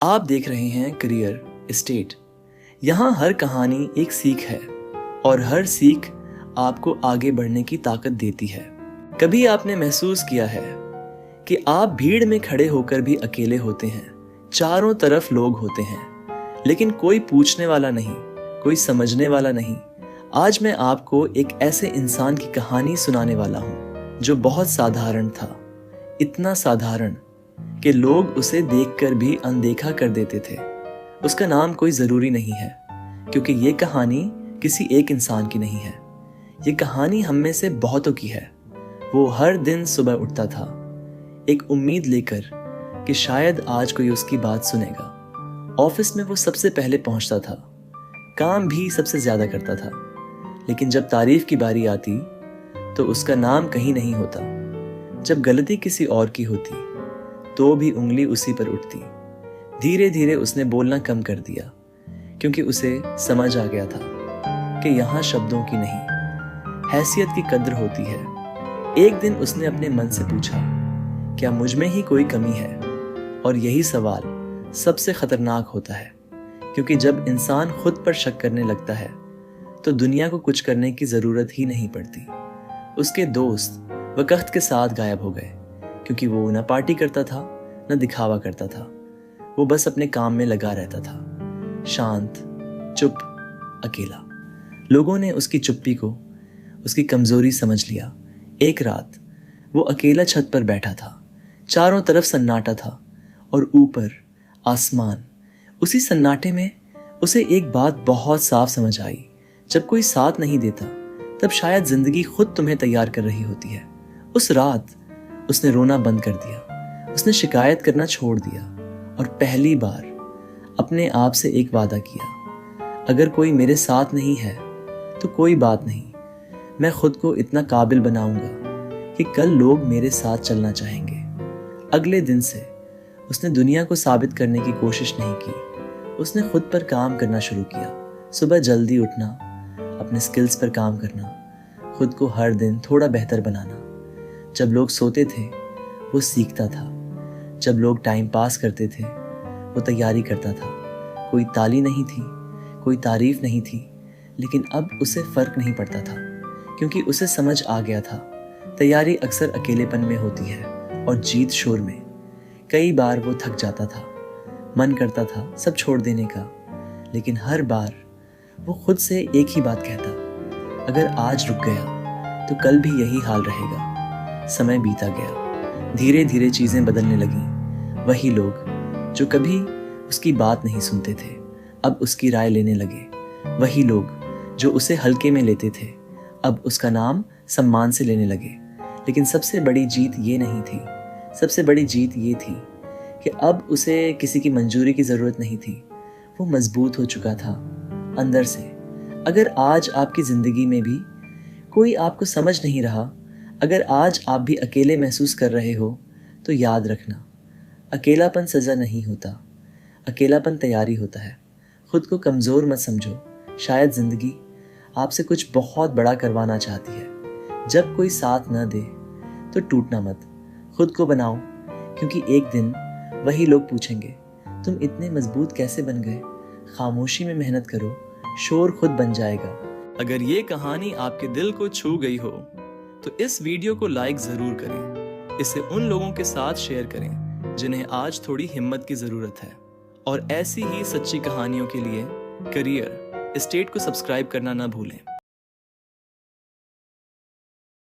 आप देख रहे हैं करियर स्टेट। यहाँ हर कहानी एक सीख है और हर सीख आपको आगे बढ़ने की ताकत देती है। कभी आपने महसूस किया है कि आप भीड़ में खड़े होकर भी अकेले होते हैं, चारों तरफ लोग होते हैं, लेकिन कोई पूछने वाला नहीं, कोई समझने वाला नहीं। आज मैं आपको एक ऐसे इंसान की कहानी सुनाने वाला हूँ जो बहुत साधारण था, इतना साधारण कि लोग उसे देखकर भी अनदेखा कर देते थे। उसका नाम कोई ज़रूरी नहीं है, क्योंकि ये कहानी किसी एक इंसान की नहीं है। ये कहानी हम में से बहुतों की है। वो हर दिन सुबह उठता था, एक उम्मीद लेकर कि शायद आज कोई उसकी बात सुनेगा। ऑफिस में वो सबसे पहले पहुंचता था, काम भी सबसे ज़्यादा करता था, लेकिन जब तारीफ की बारी आती तो उसका नाम कहीं नहीं होता। जब गलती किसी और की होती तो भी उंगली उसी पर उठती। धीरे धीरे उसने बोलना कम कर दिया, क्योंकि उसे समझ आ गया था कि यहाँ शब्दों की नहीं, हैसियत की कद्र होती है। एक दिन उसने अपने मन से पूछा, क्या मुझ में ही कोई कमी है? और यही सवाल सबसे खतरनाक होता है, क्योंकि जब इंसान खुद पर शक करने लगता है तो दुनिया को कुछ करने की ज़रूरत ही नहीं पड़ती। उसके दोस्त वक्त के साथ गायब हो गए, क्योंकि वो न पार्टी करता था न दिखावा करता था। वो बस अपने काम में लगा रहता था, शांत, चुप, अकेला। लोगों ने उसकी चुप्पी को उसकी कमजोरी समझ लिया। एक रात वो अकेला छत पर बैठा था, चारों तरफ सन्नाटा था और ऊपर आसमान। उसी सन्नाटे में उसे एक बात बहुत साफ समझ आई, जब कोई साथ नहीं देता तब शायद जिंदगी खुद तुम्हें तैयार कर रही होती है। उस रात उसने रोना बंद कर दिया, उसने शिकायत करना छोड़ दिया और पहली बार अपने आप से एक वादा किया, अगर कोई मेरे साथ नहीं है तो कोई बात नहीं, मैं खुद को इतना काबिल बनाऊंगा कि कल लोग मेरे साथ चलना चाहेंगे। अगले दिन से उसने दुनिया को साबित करने की कोशिश नहीं की। उसने खुद पर काम करना शुरू किया। सुबह जल्दी उठना, अपने स्किल्स पर काम करना, खुद को हर दिन थोड़ा बेहतर बनाना। जब लोग सोते थे वो सीखता था, जब लोग टाइम पास करते थे वो तैयारी करता था। कोई ताली नहीं थी, कोई तारीफ नहीं थी, लेकिन अब उसे फर्क नहीं पड़ता था, क्योंकि उसे समझ आ गया था तैयारी अक्सर अकेलेपन में होती है और जीत शोर में। कई बार वो थक जाता था, मन करता था सब छोड़ देने का, लेकिन हर बार वो खुद से एक ही बात कहता, अगर आज रुक गया तो कल भी यही हाल रहेगा। समय बीता गया, धीरे धीरे चीजें बदलने लगीं। वही लोग जो कभी उसकी बात नहीं सुनते थे अब उसकी राय लेने लगे। वही लोग जो उसे हल्के में लेते थे अब उसका नाम सम्मान से लेने लगे। लेकिन सबसे बड़ी जीत ये नहीं थी, सबसे बड़ी जीत ये थी कि अब उसे किसी की मंजूरी की जरूरत नहीं थी। वो मजबूत हो चुका था अंदर से। अगर आज आपकी जिंदगी में भी कोई आपको समझ नहीं रहा, अगर आज आप भी अकेले महसूस कर रहे हो, तो याद रखना, अकेलापन सज़ा नहीं होता, अकेलापन तैयारी होता है। खुद को कमज़ोर मत समझो, शायद ज़िंदगी आपसे कुछ बहुत बड़ा करवाना चाहती है। जब कोई साथ न दे तो टूटना मत, खुद को बनाओ, क्योंकि एक दिन वही लोग पूछेंगे, तुम इतने मजबूत कैसे बन गए? खामोशी में मेहनत करो, शोर खुद बन जाएगा। अगर ये कहानी आपके दिल को छू गई हो तो इस वीडियो को लाइक जरूर करें। इसे उन लोगों के साथ शेयर करें जिन्हें आज थोड़ी हिम्मत की जरूरत है। और ऐसी ही सच्ची कहानियों के लिए करियर स्टेट को सब्सक्राइब करना ना भूलें।